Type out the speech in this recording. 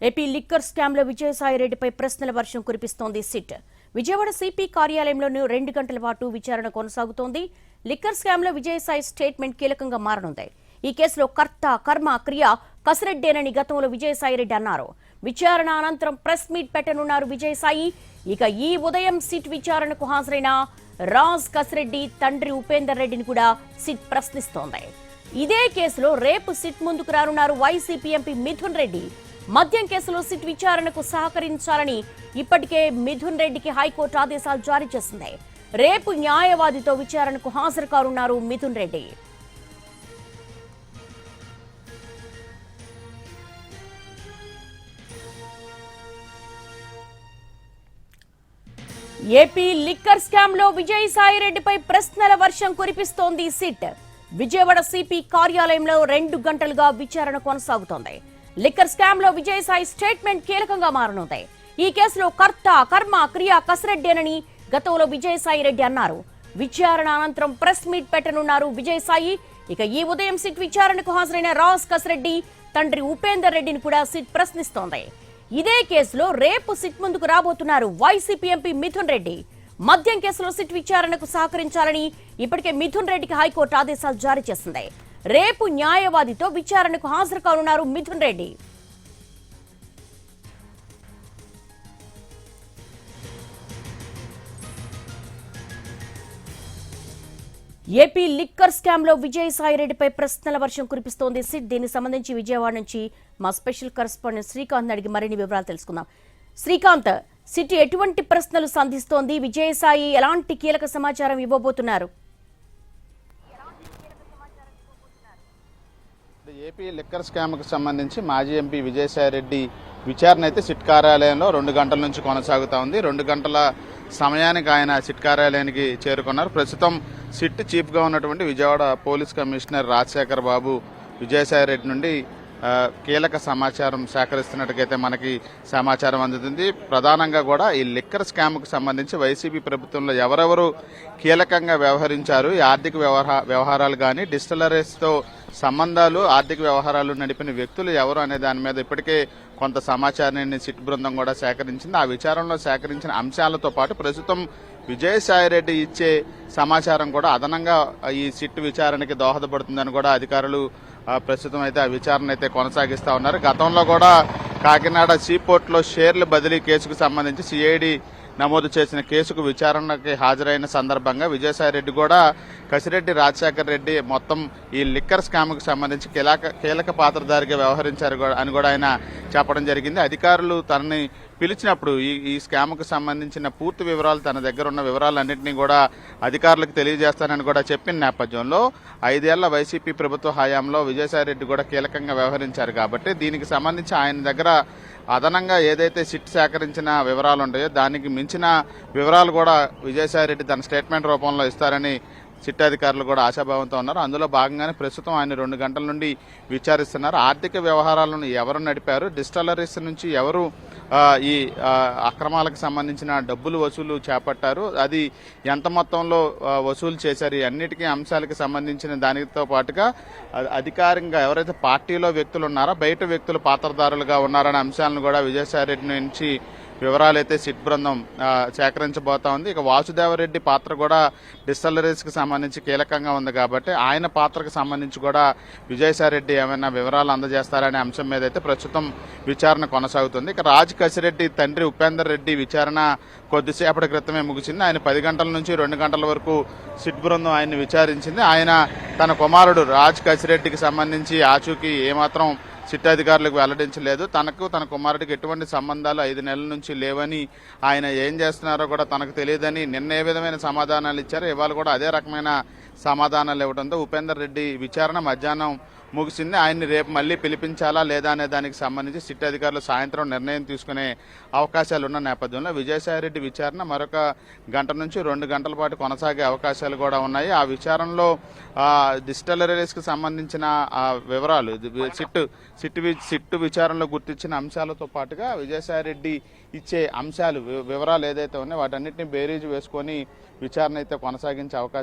AP liquor scam లో విజయసాయిరెడ్డిపై ప్రశ్నల వర్షం కురిపిస్తోంది సిట్. విజయవాడ సిపి కార్యాలయంలోనూ 2 గంటల పాటు విచారణ కొనసాగుతోంది. లిక్కర్ స్కామ్ లో విజయసాయి స్టేట్మెంట్ కీలకంగా మారనుంది. ఈ కేసులో కర్త కర్మ క్రియ కసిరెడ్డేనని గతంలో విజయసాయిరెడ్డి అన్నారు. విచారణ అనంతరం ప్రెస్ మీట్ పెట్టనున్నారు విజయసాయి. ఇక ఈ ఉదయం సిట్ విచారణకు హాజరైన రాజ్ కసిరెడ్డి తండ్రి ఉపేందర్ రెడ్డిని కూడా సిట్ ప్రశ్నిస్తోంది. ఇదే కేసులో రేపు సిట్ ముందుకు రానున్నారు వైసీపీ ఎంపీ మిథున్ రెడ్డి. మద్యం కేసులో సిట్ విచారణకు సహకరించాలని ఇప్పటికే మిథున్ రెడ్డికి హైకోర్టు ఆదేశాలు జారీ చేసింది. రేపు న్యాయవాదితో విచారణకు హాజరు కానున్నారు Mithun Reddy. AP liquor scam లో విజయసాయిరెడ్డిపై ప్రశ్నల వర్షం కురిపిస్తోంది సిట్. విజయవాడ సిపి కార్యాలయంలో 2 గంటలుగా విచారణ కొనసాగుతోంది. లిక్కర్ స్కామ్ లో విజయసాయి స్టేట్మెంట్ కీలకంగా మారనుంది. ఈ కేసులో కర్త కర్మ క్రియ కసిరెడ్డేనని గతంలో విజయసాయిరెడ్డి అన్నారు. విచారణ అనంతరం ప్రెస్ మీట్ పెట్టనున్నారు విజయసాయి. ఇక ఈ ఉదయం సిట్ విచారణకు హాజరైన రాజ్ కసిరెడ్డి తండ్రి ఉపేందర్ రెడ్డిని కూడా సిట్ ప్రశ్నిస్తోంది. ఇదే కేసులో రేపు సిట్ ముందుకు రాబోతున్నారు వైసీపీ ఎంపీ మిథున్ రెడ్డి. మద్యం కేసులో సిట్ విచారణకు సహకరించాలని ఇప్పటికే మిథున్ రెడ్డికి హైకోర్టు ఆదేశాలు జారీ చేసింది. రేపు న్యాయవాదితో విచారణకు హాజరు కానున్నారు Mithun Reddy. AP liquor scam లో విజయసాయిరెడ్డిపై ప్రశ్నల వర్షం కురిపిస్తోంది సిట్. దీనికి సంబంధించి విజయవాడ నుంచి మా స్పెషల్ కరెస్పాండెంట్ శ్రీకాంత్ అడిగి మరిన్ని వివరాలు తెలుసుకుందాం. శ్రీకాంత్, సిట్ ఎటువంటి ప్రశ్నలు సంధిస్తోంది? విజయసాయి ఎలాంటి కీలక సమాచారం ఇవ్వబోతున్నారు? ఏపీ లిక్కర్ స్కామ్కు సంబంధించి మాజీ ఎంపీ విజయసాయిరెడ్డి విచారణ అయితే సిట్ కార్యాలయంలో 2 గంటల నుంచి కొనసాగుతా ఉంది. 2 గంటల సమయానికి ఆయన సిట్ కార్యాలయానికి చేరుకున్నారు. ప్రస్తుతం సిట్ చీఫ్గా ఉన్నటువంటి విజయవాడ పోలీస్ కమిషనర్ రాజశేఖర్ బాబు విజయసాయిరెడ్డి నుండి కీలక సమాచారం సేకరిస్తున్నట్టుగైతే మనకి సమాచారం అందుతుంది. ప్రధానంగా కూడా ఈ లిక్కర్ స్కామ్కు సంబంధించి వైసీపీ ప్రభుత్వంలో ఎవరెవరు కీలకంగా వ్యవహరించారు, ఈ ఆర్థిక వ్యవహారాలు కానీ డిస్టిలరీస్తో సంబంధాలు ఆర్థిక వ్యవహారాలు నడిపిన వ్యక్తులు ఎవరు అనే దాని మీద ఇప్పటికే కొంత సమాచారాన్ని సిట్ బృందం కూడా సేకరించింది. ఆ విచారణలో సేకరించిన అంశాలతో పాటు ప్రస్తుతం విజయసాయిరెడ్డి ఇచ్చే సమాచారం కూడా అదనంగా ఈ సిట్ విచారణకి దోహదపడుతుందని కూడా అధికారులు ప్రస్తుతం అయితే ఆ విచారణ అయితే కొనసాగిస్తా ఉన్నారు. గతంలో కూడా కాకినాడ సీపోర్ట్లో షేర్ల బదిలీ కేసుకు సంబంధించి సిఐడి నమోదు చేసిన కేసుకు విచారణకి హాజరైన సందర్భంగా విజయసాయిరెడ్డి కూడా కసిరెడ్డి రాజశేఖర్ రెడ్డి మొత్తం ఈ లిక్కర్ స్కామ్కు సంబంధించి కీలక పాత్రధారిగా వ్యవహరించారు అని కూడా ఆయన చెప్పడం జరిగింది. అధికారులు తనని పిలిచినప్పుడు ఈ స్కామ్కు సంబంధించిన పూర్తి వివరాలు, తన దగ్గర ఉన్న వివరాలన్నింటినీ కూడా అధికారులకు తెలియజేస్తానని కూడా చెప్పిన నేపథ్యంలో 5 ఏళ్ల వైసీపీ ప్రభుత్వ హయాంలో విజయసాయిరెడ్డి కూడా కీలకంగా వ్యవహరించారు కాబట్టి దీనికి సంబంధించి ఆయన దగ్గర అదనంగా ఏదైతే సిట్ సేకరించిన వివరాలు ఉంటాయో దానికి మించిన వివరాలు కూడా విజయసాయిరెడ్డి తన స్టేట్మెంట్ రూపంలో ఇస్తారని సిట్ అధికారులు కూడా ఆశాభావంతో ఉన్నారు. అందులో భాగంగానే ప్రస్తుతం ఆయన 2 గంటల నుండి విచారిస్తున్నారు. ఆర్థిక వ్యవహారాలను ఎవరు నడిపారు, డిస్టిలరీస్ నుంచి ఎవరు ఈ అక్రమాలకు సంబంధించిన డబ్బులు వసూలు చేపట్టారు, అది ఎంత మొత్తంలో వసూలు చేశారు, ఈ అన్నిటికీ అంశాలకు సంబంధించిన దానితో పాటుగా అధికారికంగా ఎవరైతే పార్టీలో వ్యక్తులు ఉన్నారో బయట వ్యక్తులు పాత్రధారులుగా ఉన్నారనే అంశాలను కూడా విజయసాయిరెడ్డి నుంచి వివరాలు అయితే సిట్ బృందం సేకరించబోతా ఉంది. ఇక వాసుదేవరెడ్డి పాత్ర కూడా డిస్టిలరీస్కి సంబంధించి కీలకంగా ఉంది కాబట్టి ఆయన పాత్రకు సంబంధించి కూడా విజయసాయిరెడ్డి ఏమైనా వివరాలు అందజేస్తారనే అంశం మీద అయితే ప్రస్తుతం విచారణ కొనసాగుతుంది. ఇక రాజ్ కసిరెడ్డి తండ్రి ఉపేందర్ రెడ్డి విచారణ కొద్దిసేపటి క్రితమే ముగిసింది. ఆయన 10 గంటల నుంచి 2 గంటల వరకు సిట్ బృందం ఆయన్ని విచారించింది. ఆయన తన కుమారుడు రాజ్ కసిరెడ్డికి సంబంధించి ఆచూకీ ఏమాత్రం సిట్ అధికారులకు వెల్లడించలేదు. తనకు తన కుమారుడికి ఎటువంటి సంబంధాలు 5 నెలల నుంచి లేవని, ఆయన ఏం చేస్తున్నారో కూడా తనకు తెలియదని నిన్న ఏ విధమైన సమాధానాలు ఇచ్చారో ఇవాళ కూడా అదే రకమైన సమాధానాలు ఇవ్వడంతో ఉపేందర్ రెడ్డి విచారణ మధ్యాహ్నం ముగిసింది. ఆయన్ని రేపు మళ్లీ పిలిపించాలా లేదా అనే దానికి సంబంధించి సిట్ అధికారులు సాయంత్రం నిర్ణయం తీసుకునే అవకాశాలు ఉన్న నేపథ్యంలో విజయసాయిరెడ్డి విచారణ మరొక 1 గంట నుంచి 2 గంటల పాటు కొనసాగే అవకాశాలు కూడా ఉన్నాయి. ఆ విచారణలో డిస్టిలరీస్కి సంబంధించిన వివరాలు సిట్ విచారణలో గుర్తించిన అంశాలతో పాటుగా విజయసాయిరెడ్డి ఇచ్చే అంశాలు వివరాలు ఏదైతే ఉన్నాయో వాటన్నిటిని బేరీజు వేసుకొని విచారణ అయితే కొనసాగించే అవకాశం